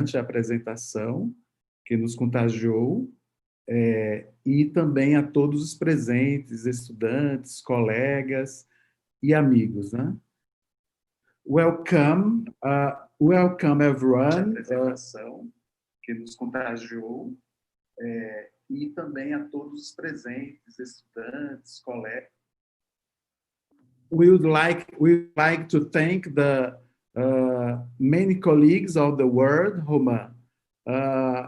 a apresentação, que nos contagiou, e também a todos os presentes, estudantes, colegas e amigos, né? Welcome, welcome everyone. A apresentação que nos contagiou, e também a todos os presentes, estudantes, colegas. We would like to thank the many colleagues of the world, Roman.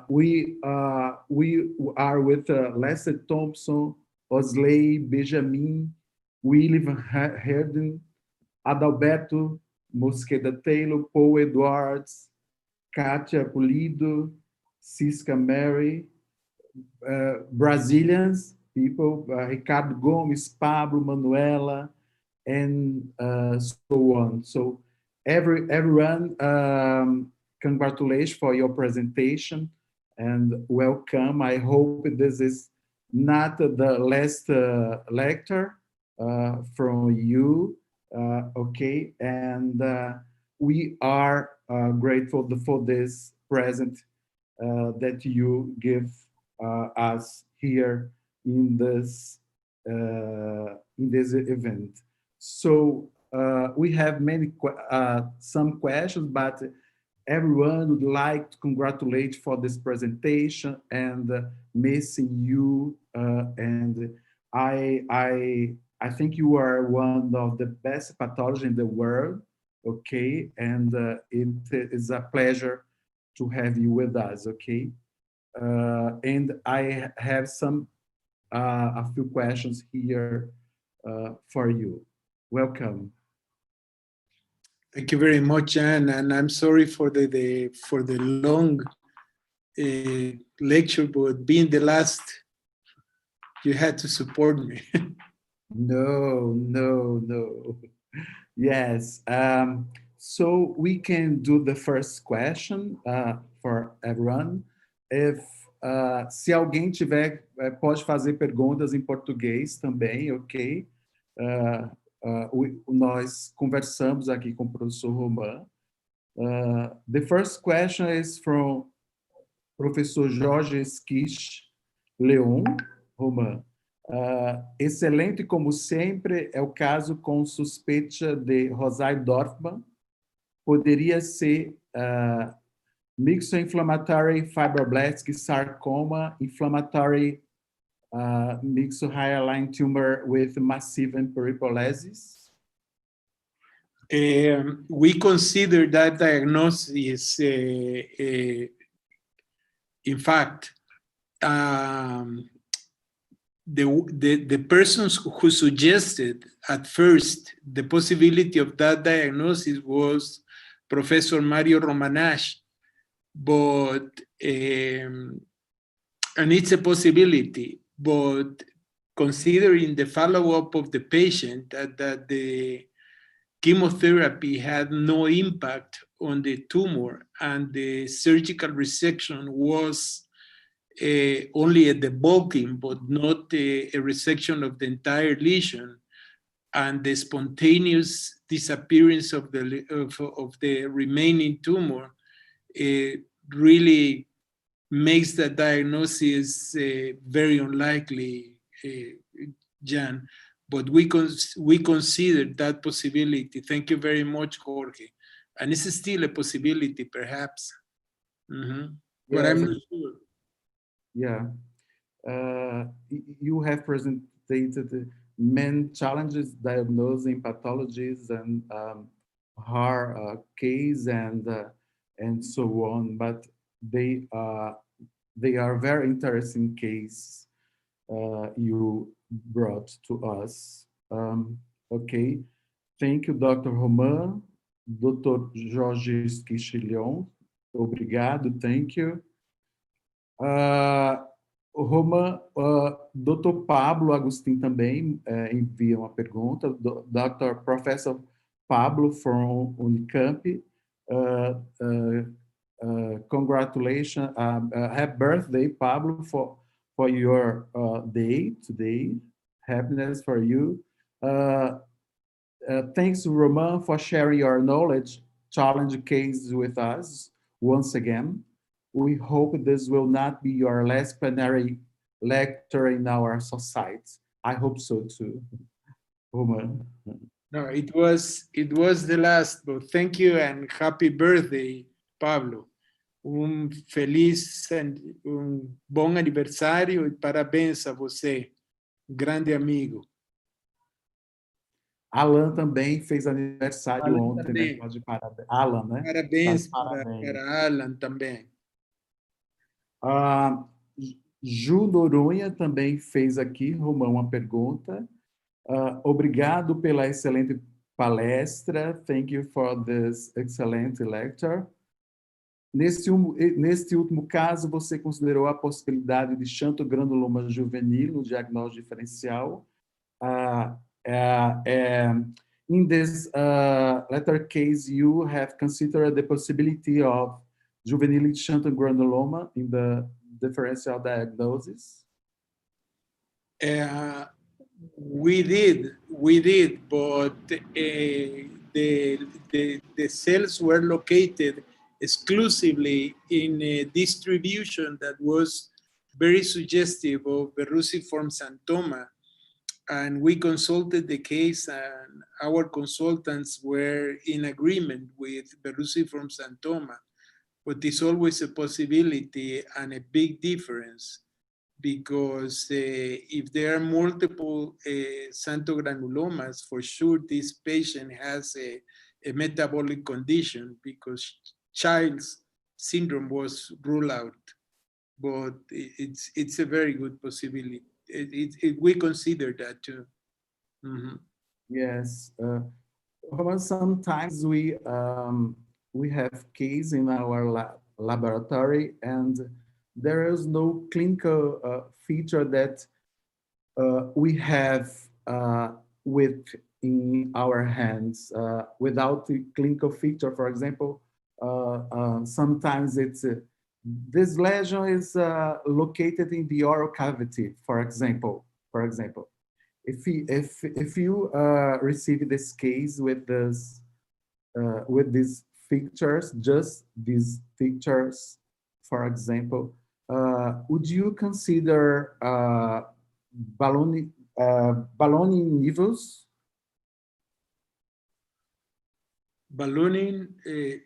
We are with Lester Thompson, Osley, Benjamin, William Herden, Adalberto Mosqueda Taylor, Paul Edwards, Katia Pulido, Cisca Mary, Brazilians people, Ricardo Gomes, Pablo, Manuela, and so on. So everyone, congratulations for your presentation and welcome. I hope this is not the last lecture from you, okay? And we are grateful for this present that you give us here in this event. So we have some questions, but everyone would like to congratulate for this presentation and missing you. And I think you are one of the best pathologists in the world, okay? And it is a pleasure to have you with us, okay? And I have a few questions here for you. Welcome. Thank you very much, Jan, and I'm sorry for the long lecture, but being the last, you had to support me. No. Yes. So we can do the first question for everyone. Se alguém tiver, pode fazer perguntas em português também, ok? Nós conversamos aqui com o professor Roman. The first question is from Professor Jorge Esquich Leon, Roman. Excelente como sempre é o caso com suspeita de Rosario Dorfman. Poderia ser myxo-inflammatory fibroblastic sarcoma, inflammatory myxo-hyaline tumor with massive peripolesis? We consider that diagnosis, in fact, the persons who suggested at first the possibility of that diagnosis was Professor Mario Romanash, but and it's a possibility, but considering the follow-up of the patient, that the chemotherapy had no impact on the tumor and the surgical resection was only a debulking, but not a resection of the entire lesion, and the spontaneous disappearance of the remaining tumor, really makes the diagnosis very unlikely, Jan. But we consider that possibility. Thank you very much, Jorge. And it's still a possibility, perhaps. Mm-hmm. But I'm not sure. Yeah. You have presented many challenges diagnosing pathologies and hard case and so on, but they are very interesting case you brought to us. Okay, thank you, Dr. Roman, Dr. Jorge Esquichilhon. Obrigado, thank you. Roman, Dr. Pablo Agustin também envia uma pergunta. Dr. Professor Pablo from Unicamp. Congratulations, happy birthday, Pablo, for your day today. Happiness for you. Thanks, Roman, for sharing your knowledge, challenge cases with us. once again. We hope this will not be your last plenary lecture in our society. I hope so too, Roman. No, it was the last, but thank you and happy birthday, Pablo. Um bom aniversário e parabéns a você, grande amigo. Alan também fez aniversário Alan ontem, né? também. Pode parabéns. Alan, né? Tá de Parabéns parabéns. para Alan também. Ah, Ju Noronha também fez aqui, Romão, uma pergunta. Obrigado pela excelente palestra. Thank you for this excellent lecture. Neste último caso, você considerou a possibilidade de xantogranuloma juvenil no diagnóstico diferencial. In this letter case, you have considered the possibility of juvenile xantogranuloma in the differential diagnosis? We did, but the cells were located exclusively in a distribution that was very suggestive of verruciform xanthoma. And we consulted the case, and our consultants were in agreement with verruciform xanthoma, but there's always a possibility and a big difference, because if there are multiple xanthogranulomas, for sure this patient has a metabolic condition, because Child's syndrome was ruled out. But it's a very good possibility. We consider that too. Mm-hmm. Yes. Sometimes we have case in our laboratory, and there is no clinical feature that we have with in our hands without the clinical feature. For example, sometimes it's this lesion is located in the oral cavity. For example, if you receive this case with these features, just these features, for example, would you consider ballooning nevus? Ballooning,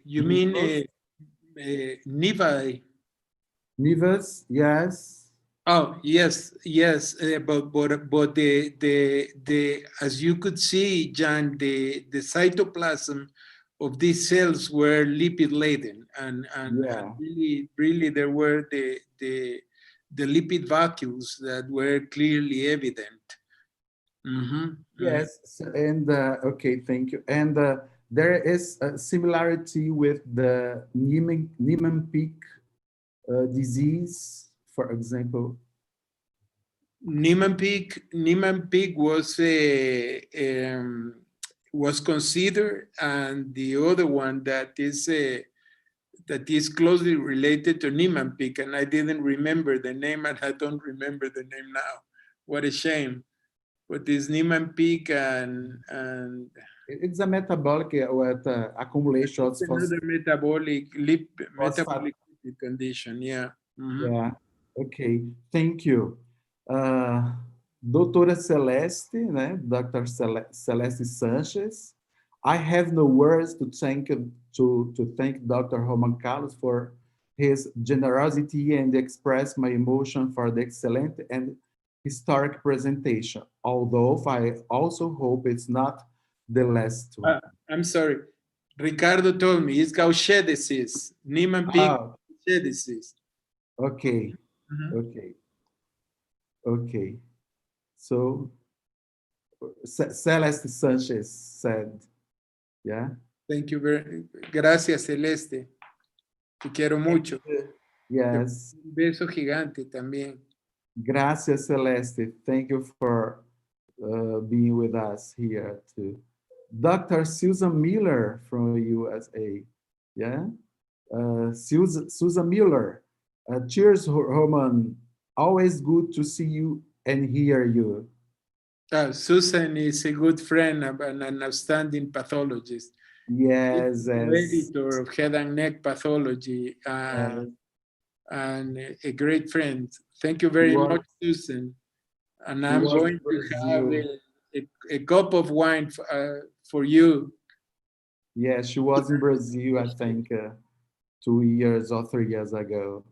you mean nevi? Nevus, yes. Oh, yes, but the as you could see, John, the cytoplasm of these cells were lipid laden, and really there were the lipid vacuoles that were clearly evident. Mm-hmm. Yes, and okay, thank you. And there is a similarity with the Niemann-Pick disease, for example. Niemann-Pick was considered, and the other one that is closely related to Niemann-Pick, and I didn't remember the name, and I don't remember the name now. What a shame. But this Niemann-Pick and it's a metabolic with accumulation of another metabolic condition. Yeah. Mm-hmm. Yeah. Okay. Thank you. Doutora Celeste, né? Dr. Celeste Sanchez. I have no words to thank Dr. Roman Carlos for his generosity and express my emotion for the excellent and historic presentation. Although I also hope it's not the last one. I'm sorry. Ricardo told me it's Gaucher disease. Niemann-Pick Gaucher disease. Okay. Mm-hmm. Okay. So Celeste Sanchez said, yeah. Thank you gracias, Celeste. Te quiero mucho. Yes. Un beso gigante también. Gracias, Celeste. Thank you for being with us here too. Dr. Susan Miller from USA. Yeah. Susan Miller. Cheers, Roman. Always good to see you and hear you. Susan is a good friend and an outstanding pathologist. Yes, as editor of Head and Neck Pathology, uh, and a great friend. Thank you she very was much, Susan. And she I'm was in going to have Brazil. a cup of wine for you. Yes, she was in Brazil, I think, 2 years or 3 years ago.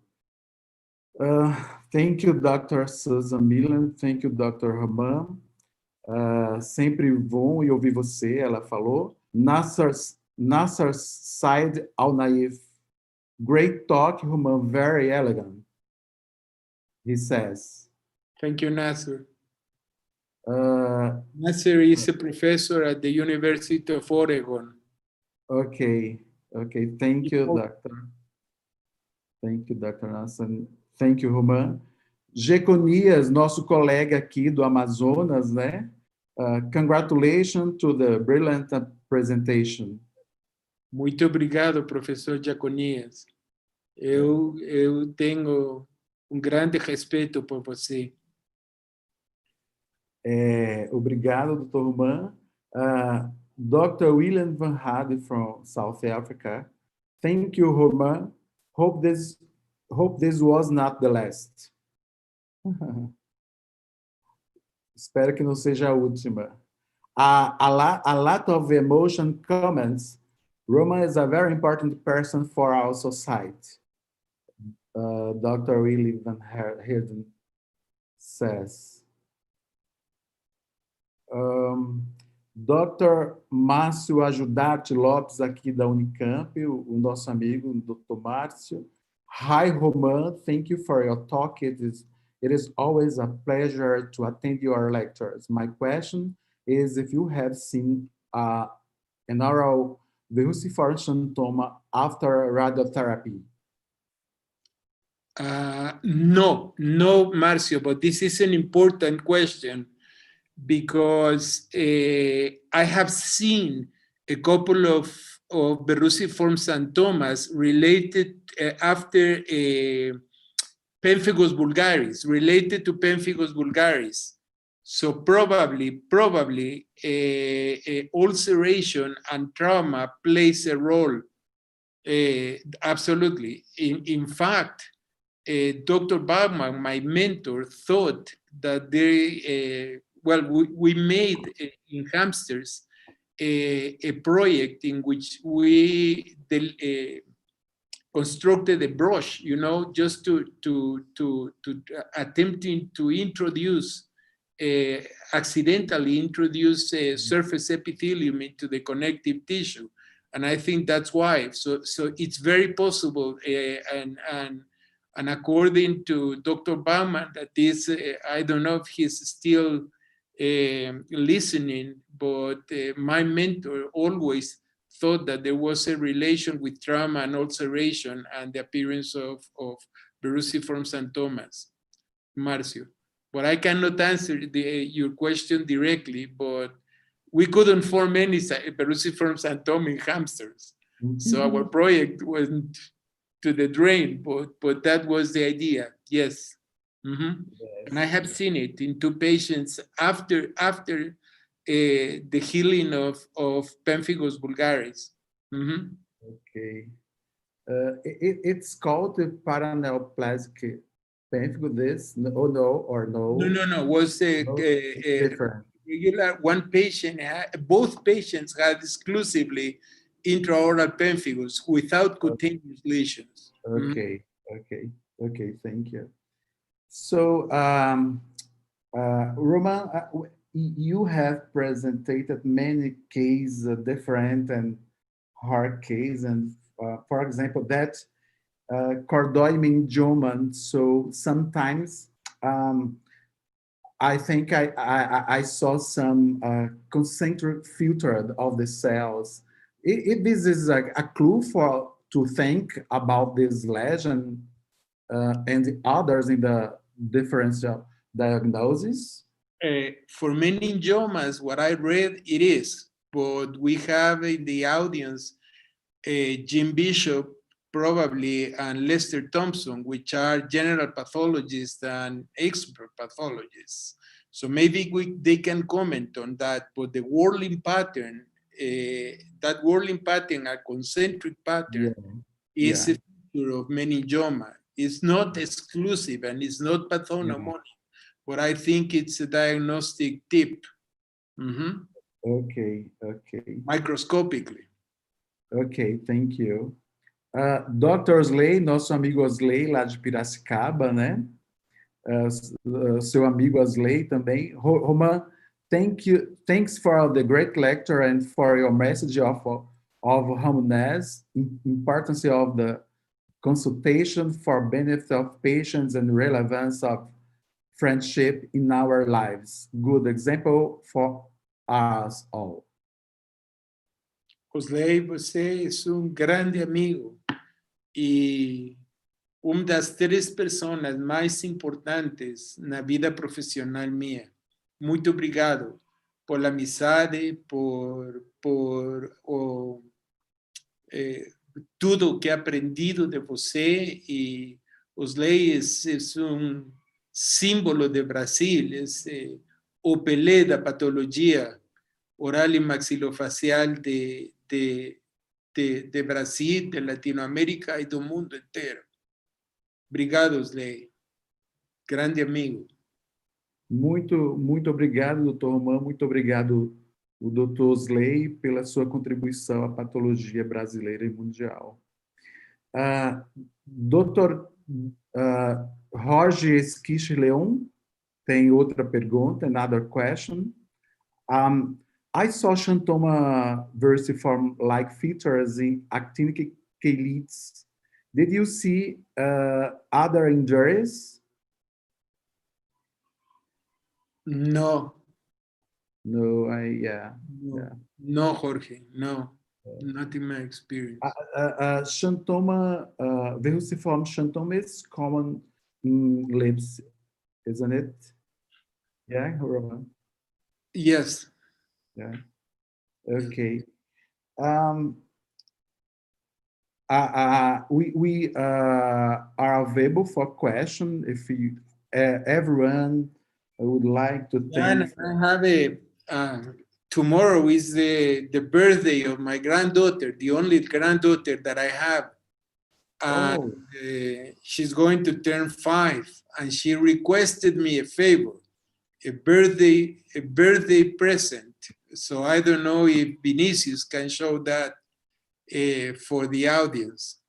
Uh, Thank you, Dr. Susan Milan. Thank you, Dr. Roman. Sempre bom e ouvir você, ela falou. Nasser Said Al-Naif. Great talk, Roman, very elegant, he says. Thank you, Nasser. Uh, Nasser is a professor at the University of Oregon. okay, thank you, Doctor. Thank you, Dr. Nasser. Thank you, Roman. Jeconias, nosso colega aqui do Amazonas, né? Congratulations to the brilliant presentation. Muito obrigado, professor Jaconias. Eu tenho grande respeito por você. Obrigado, Dr. Roman. Dr. William Van Hade from South Africa. Thank you, Roman. Hope this was not the last. Espero que não seja a última. A lot of emotion comments. Roman is a very important person for our society. Dr. William Van Heerden says. Dr. Márcio Ajudarte Lopes, aqui da Unicamp, o nosso amigo, o Dr. Márcio. Hi, Roman. Thank you for your talk. It is always a pleasure to attend your lectures. My question is if you have seen an oral verruciform symptom after radiotherapy. No, Marcio, but this is an important question because I have seen a couple of verruciform xanthomas related after pemphigus vulgaris, related to pemphigus vulgaris. So probably ulceration and trauma plays a role. Absolutely. In fact, Dr. Baumann, my mentor, thought that we made in hamsters a project in which we constructed a brush, just to attempting to introduce, accidentally introduce surface epithelium into the connective tissue. And I think that's why. So it's very possible, and according to Dr. Baumann, that is, I don't know if he's still listening, but my mentor always thought that there was a relation with trauma and ulceration and the appearance of verruciform xanthomas, Marcio. But I cannot answer your question directly, but we couldn't form any verruciform xanthoma in hamsters. So our project went to the drain, but that was the idea, yes. Yes. And I have seen it in 2 patients after the healing of pemphigus vulgaris. Okay. It's called the paraneoplastic pemphigus, this? No. No. Was different. Regular one patient, both patients had exclusively intraoral pemphigus without cutaneous lesions. Okay, thank you. So, Roman, you have presented many cases, different and hard cases, and for example, that chordoid so sometimes I think I saw some concentric filter of the cells. If this is a clue to think about this lesion and the others in the differential diagnosis? For meningiomas, what I read, it is, but we have in the audience Jim Bishop, probably, and Lester Thompson, which are general pathologists and expert pathologists. So maybe they can comment on that, but the whirling pattern that whirling pattern, a concentric Yeah. pattern, is Yeah. a feature of meningioma. It's not exclusive and it's not Yeah. pathognomonic, but I think it's a diagnostic tip. Mhm. Okay. Okay. Microscopically. Ok, thank you. Dr. Slay, nosso amigo Slay, lá de Piracicaba, né? Seu amigo Slay também. Roman, thanks for the great lecture and for your message of humbleness, importance of the consultation for benefit of patients and relevance of friendship in our lives. Good example for us all. Osley, você é grande amigo e uma das três pessoas mais importantes na vida profissional minha. Muito obrigado por a amizade, tudo que he aprendido de você, e Osley é símbolo de Brasil, é o Pelé da patologia oral e maxilofacial de Brasil, de Latinoamérica e do mundo inteiro. Obrigado, Osley. Grande amigo. Muito obrigado, doutor Roman, muito obrigado, o doutor Slay, pela sua contribuição à patologia brasileira e mundial. Doutor Jorge Esquiche Leon tem outra pergunta, another question. I saw xanthoma versiform-like features in actinic cheilitis. Did you see other injuries? No. No, yeah. No, Jorge, no. Not in my experience. Xanthoma, verruciform xanthoma is common in lips, isn't it? Yeah, Roman? Yes. Yeah. Okay. We are available for question if you, everyone would like to thank. I have tomorrow is the birthday of my granddaughter, the only granddaughter that I have. And she's going to turn 5, and she requested me a favor, a birthday present. So I don't know if Vinicius can show that for the audience.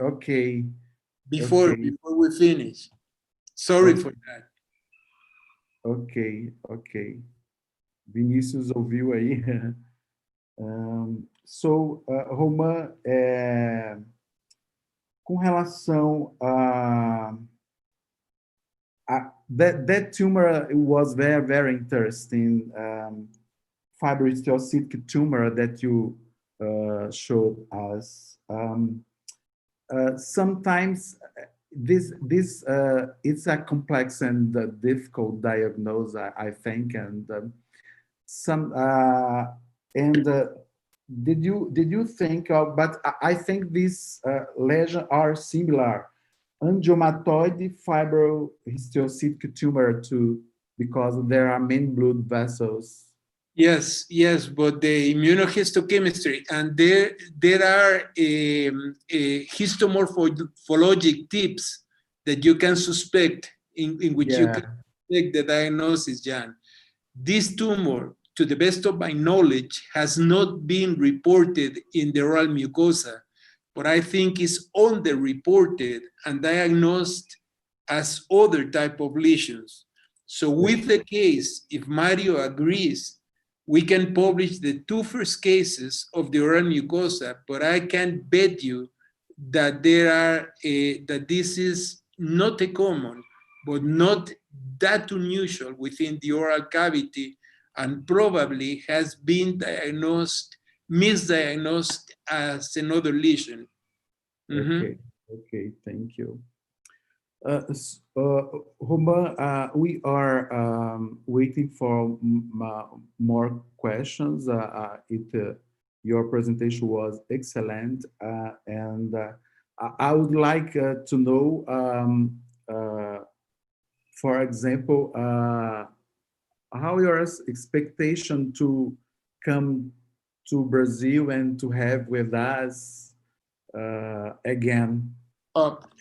Okay. Before we finish. Sorry for that. Ok. Vinícius ouviu aí. Roman, com relação a that tumor was very interesting, fibrohistiocytic tumor that you showed us. Sometimes this it's a complex and difficult diagnosis, I think, and did you think of? But I think these lesions are similar, angiomatoid fibrohistiocytic tumor too, because there are many blood vessels. Yes, but the immunohistochemistry, and there are histomorphologic tips that you can suspect in which you can make the diagnosis, Jan. This tumor, to the best of my knowledge, has not been reported in the oral mucosa, but I think is underreported and diagnosed as other type of lesions. So with the case, if Mario agrees, we can publish the 2 first cases of the oral mucosa, but I can bet you that that this is not a common, but not that unusual within the oral cavity, and probably has been misdiagnosed as another lesion. Okay, thank you. Roman, we are waiting for more questions. Your presentation was excellent, and I would like to know, for example, how your expectation to come to Brazil and to have with us again?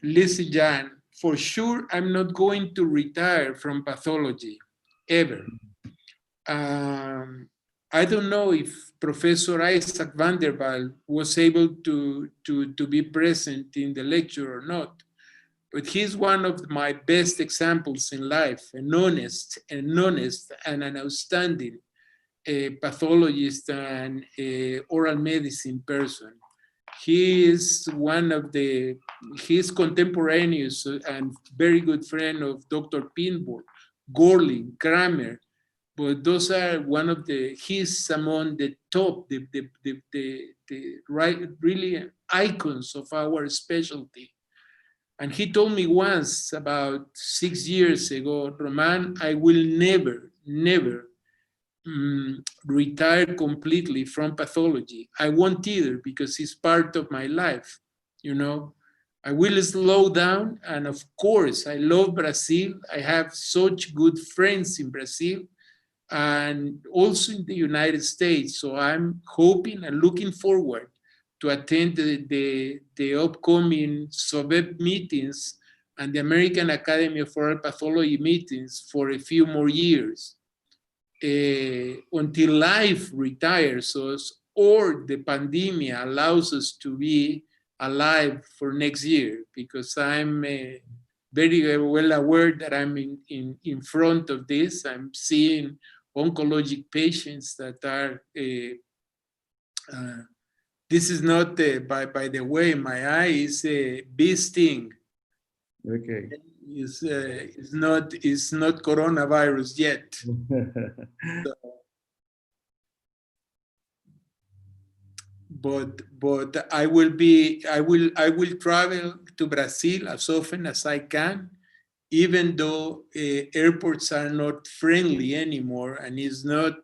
Listen, Jan, for sure, I'm not going to retire from pathology ever. I don't know if Professor Isaac van der Waal was able to be present in the lecture or not, but he's one of my best examples in life, an honest and an outstanding pathologist and oral medicine person. He is one of his contemporaneous and very good friend of Dr. Pinborg, Gorlin, Kramer, but those are one of he's among the top, the right, really icons of our specialty. And he told me once, about 6 years ago, Roman, I will never retire completely from pathology. I won't either, because it's part of my life, you know. I will slow down, and of course, I love Brazil. I have such good friends in Brazil and also in the United States. So I'm hoping and looking forward to attend the upcoming SOBEP meetings and the American Academy of Oral Pathology meetings for a few more years until life retires us or the pandemic allows us to be alive for next year, because I'm very well aware that I'm in front of this. I'm seeing oncologic patients that are, this is not, by the way, my eye is a bee sting. Okay. It's not coronavirus yet. So, but I will travel to Brazil as often as I can, even though airports are not friendly anymore and it's not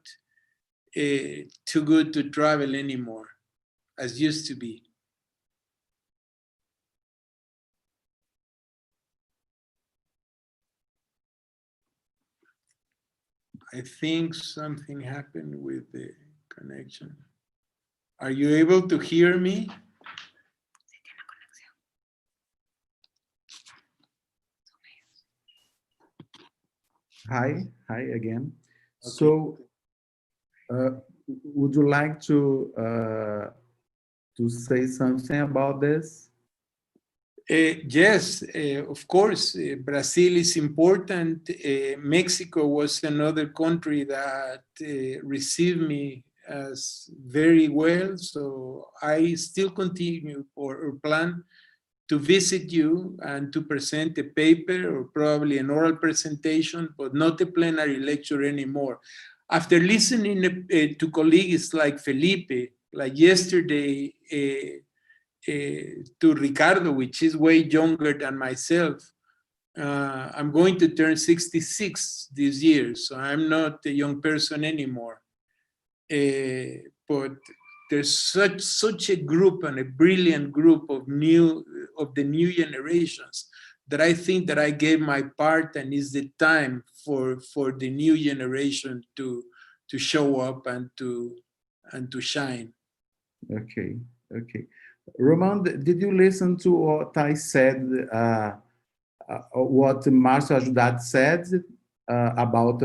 too good to travel anymore as used to be. I think something happened with the connection. Are you able to hear me? Hi again. Okay. So, would you like to say something about this? Yes, of course. Brazil is important. Mexico was another country that received me as very well. So I still continue or plan to visit you and to present a paper or probably an oral presentation, but not a plenary lecture anymore. After listening to colleagues like Felipe, like yesterday, to Ricardo, which is way younger than myself, I'm going to turn 66 this year, so I'm not a young person anymore. But there's such a group and a brilliant group of the new generations that I think that I gave my part, and it's the time for the new generation to show up and to shine. Okay. Roman, did you listen to what I said, what Marcio Ajudat said about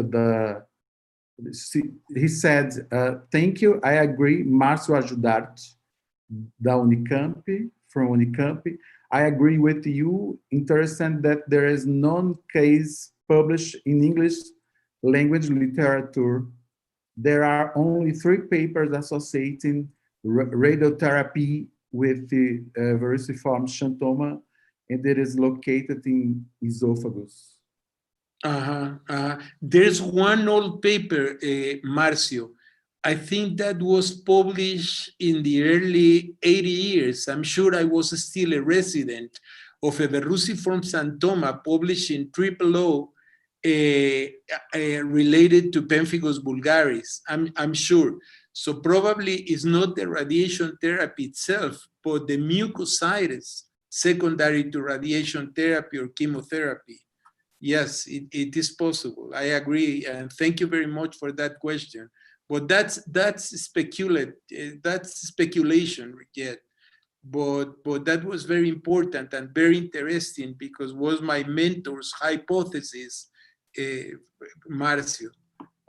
he said, thank you, I agree, Marcio Ajudat, from Unicamp. I agree with you. Interesting that there is no case published in English language literature. There are only 3 papers associating radiotherapy with the vericiform xanthoma, and it is located in esophagus. There's one old paper, Marcio. I think that was published in the early 80 years. I'm sure I was still a resident of a verruciform xanthoma published in OOO, related to pemphigus vulgaris. I'm sure. So probably it's not the radiation therapy itself, but the mucositis secondary to radiation therapy or chemotherapy. Yes, it is possible. I agree, and thank you very much for that question. But that's speculation yet. But that was very important and very interesting because was my mentor's hypothesis, uh, Marcio.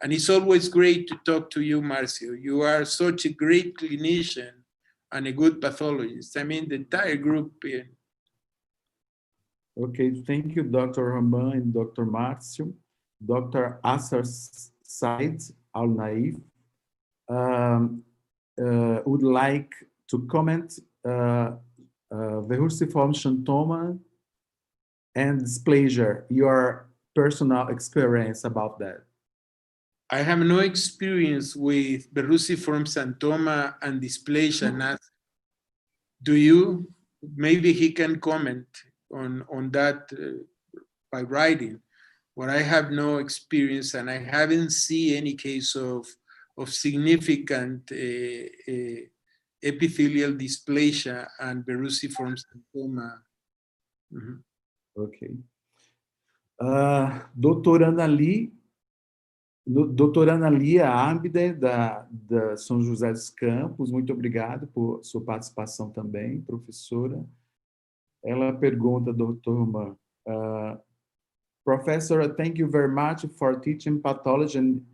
And it's always great to talk to you, Marcio. You are such a great clinician and a good pathologist. I mean, the entire group. Okay, thank you, Dr. Rahman and Dr. Marcio. Dr. Asar Said Al-Naif would like to comment versiform xanthoma and dysplasia, your personal experience about that. I have no experience with verruciform xanthoma and dysplasia. Do you? Maybe he can comment on that by writing. But I have no experience, and I haven't seen any case of significant epithelial dysplasia and verruciform xanthoma. Mm-hmm. Ok. Doutora Ana Lia Árbide, da São José dos Campos, muito obrigado por sua participação também, professora. Ela pergunta, doutor Roman, Professor, thank you very much for teaching pathology and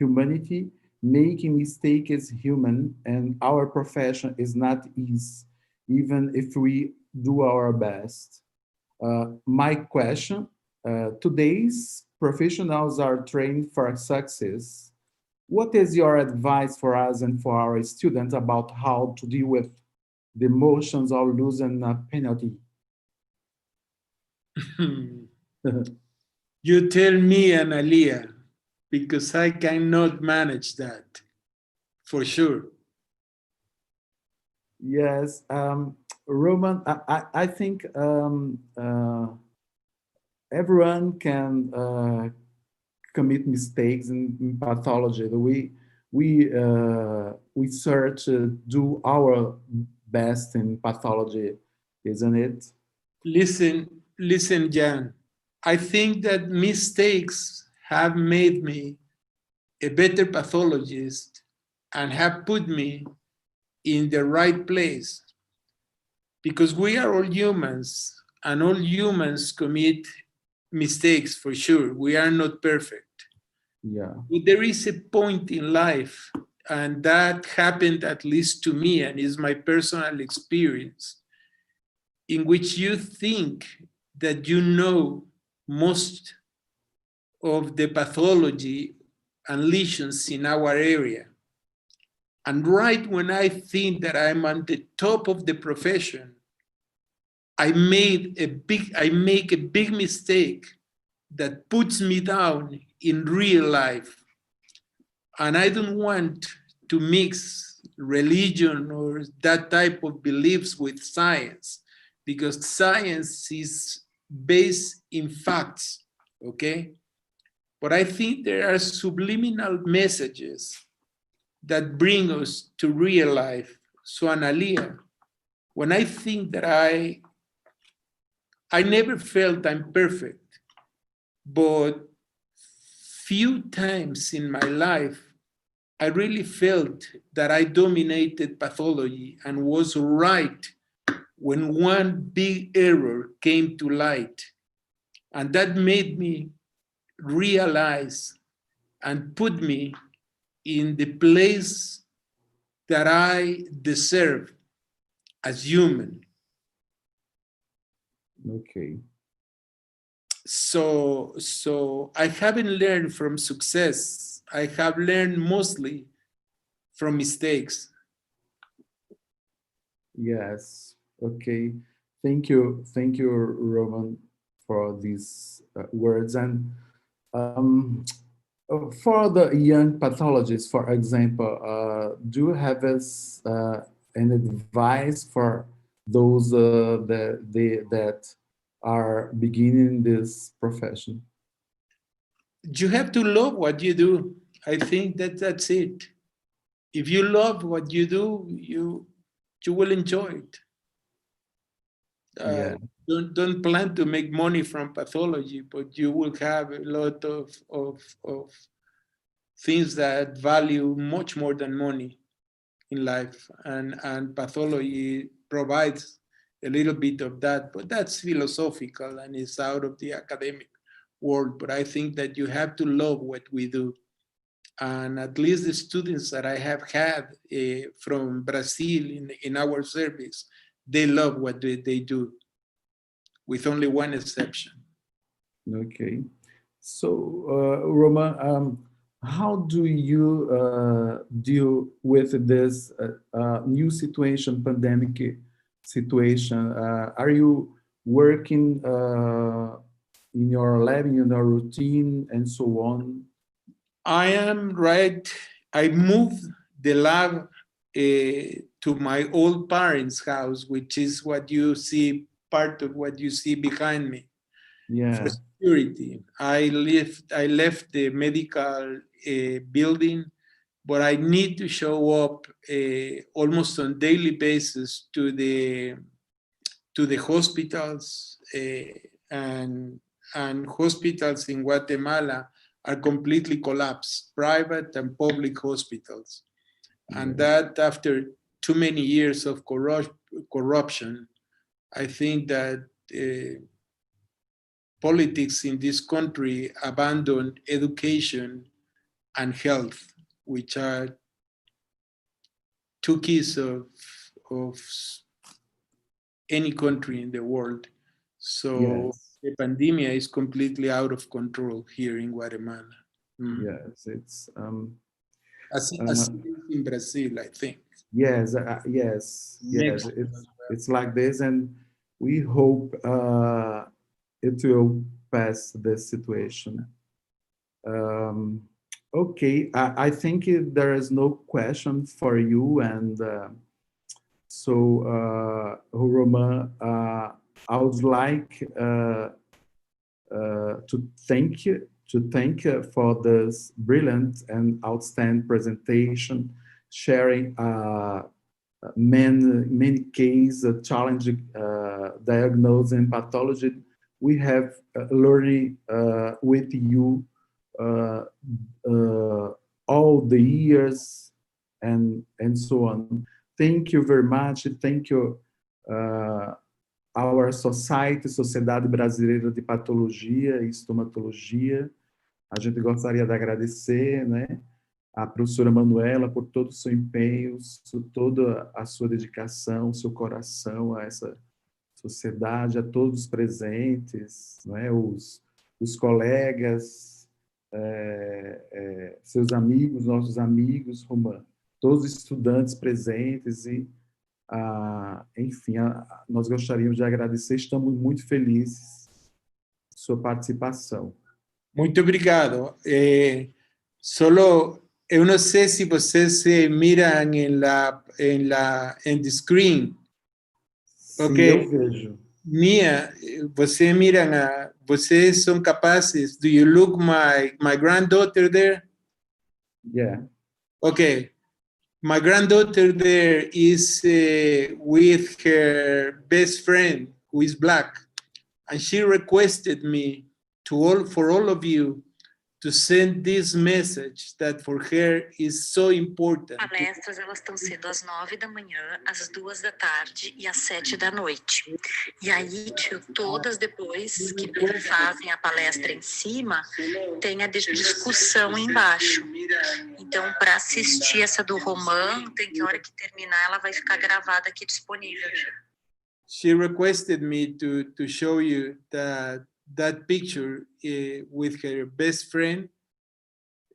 humanity. Making mistakes is human, and our profession is not easy, even if we do our best. My question, today's professionals are trained for success. What is your advice for us and for our students about how to deal with the emotions of losing a penalty? You tell me, Analia, because I cannot manage that, for sure. Yes, Roman, I think everyone can commit mistakes in pathology. We search to do our best in pathology, isn't it? Listen, Jan. I think that mistakes have made me a better pathologist and have put me in the right place, because we are all humans and all humans commit mistakes, for sure. We are not perfect. Yeah. But there is a point in life, and that happened at least to me, and is my personal experience, in which you think that you know most of the pathology and lesions in our area. And right when I think that I'm at the top of the profession, I make a big mistake that puts me down in real life. And I don't want to mix religion or that type of beliefs with science, because science is based in facts, okay? But I think there are subliminal messages that bring us to real life. So, Analia, when I think that I never felt I'm perfect, but few times in my life, I really felt that I dominated pathology and was right when one big error came to light. And that made me realize and put me in the place that I deserve as human. Okay. So I haven't learned from success. I have learned mostly from mistakes. Yes. Okay. Thank you, Roman, for these words. And for the young pathologists, for example, do you have an advice for those that are beginning this profession? You have to love what you do. I think that's it. If you love what you do, you will enjoy it. Yeah. Don't plan to make money from pathology, but you will have a lot of things that value much more than money in life, and pathology provides a little bit of that, but that's philosophical and it's out of the academic world. But I think that you have to love what we do, and at least the students that I have had from Brazil in our service, they love what they do, with only one exception. Okay. So, Roma, how do you deal with this new situation, pandemic situation? Are you working in your lab, in your routine, and so on? I am right. I moved the lab to my old parents' house, which is what you see, part of what you see behind me, for Yeah, security. I left the medical building, but I need to show up almost on daily basis to the hospitals, and hospitals in Guatemala are completely collapsed, private and public hospitals. And that after too many years of corruption, I think that politics in this country abandoned education and health, which are two keys of any country in the world. So yes, the pandemic is completely out of control here in Guatemala. yes. It's As it is in Brazil, I think. yes, yes. Mexico as well. It's like this, and we hope it will pass this situation. Um, okay, I think there is no question for you, and so Roman, I would like to thank you for this brilliant and outstanding presentation, sharing many cases, challenging diagnosis and pathology. We have learning with you uh, all the years and so on. Thank you very much. Thank you, our society, Sociedade Brasileira de Patologia e Estomatologia. A gente gostaria de agradecer, né, a professora Manuela por todo o seu empenho, toda a sua dedicação, seu coração a essa sociedade, a todos os presentes, né, os colegas, seus amigos, nossos amigos, Romã, todos os estudantes presentes e, enfim, nós gostaríamos de agradecer, estamos muito felizes com sua participação. Muito obrigado. Solo, eu não sei se vocês miram em the screen. Sim, eu vejo. Mia, vocês são capazes? Do you look my granddaughter there? Yeah. Okay. My granddaughter there is with her best friend, who is black, and she requested me for all of you to send this message that for her is so important. Palestras, elas estão sendo às 9 da manhã, às 2 da tarde e às 7 da noite. E aí, tio, todas depois que fazem a palestra em cima, tem a discussão embaixo. Então, para assistir essa do Romano, tem que a hora que terminar, ela vai ficar gravada aqui disponível. She requested me to show you that picture with her best friend.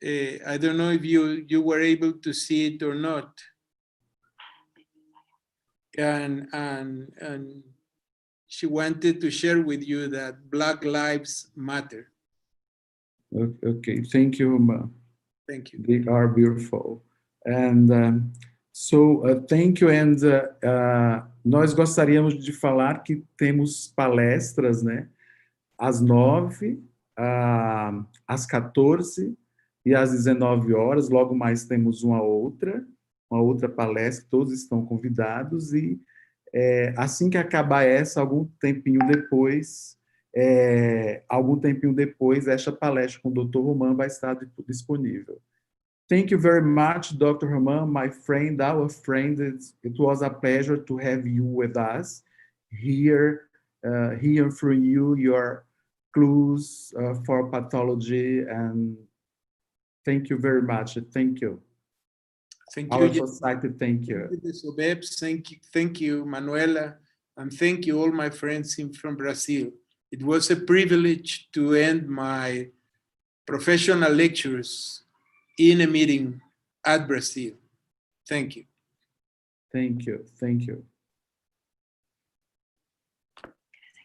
I don't know if you were able to see it or not. And she wanted to share with you that Black Lives Matter. Okay, thank you, Roma. Thank you. They are beautiful. And thank you. And nós gostaríamos de falar que temos palestras, né? Às 9, às 14 e às 19 horas. Logo mais temos uma outra palestra, todos estão convidados. E Assim que acabar essa, algum tempinho depois, esta palestra com o Dr. Roman vai estar disponível. Thank you very much, Dr. Roman, my friend, our friend. It was a pleasure to have you with us here, hear from you your clues for pathology, and thank you very much. Thank you. Thank Our you. society, thank you. Thank you, Manuela, and thank you all my friends from Brazil. It was a privilege to end my professional lectures in a meeting at Brazil. Thank you. Thank you. Thank you.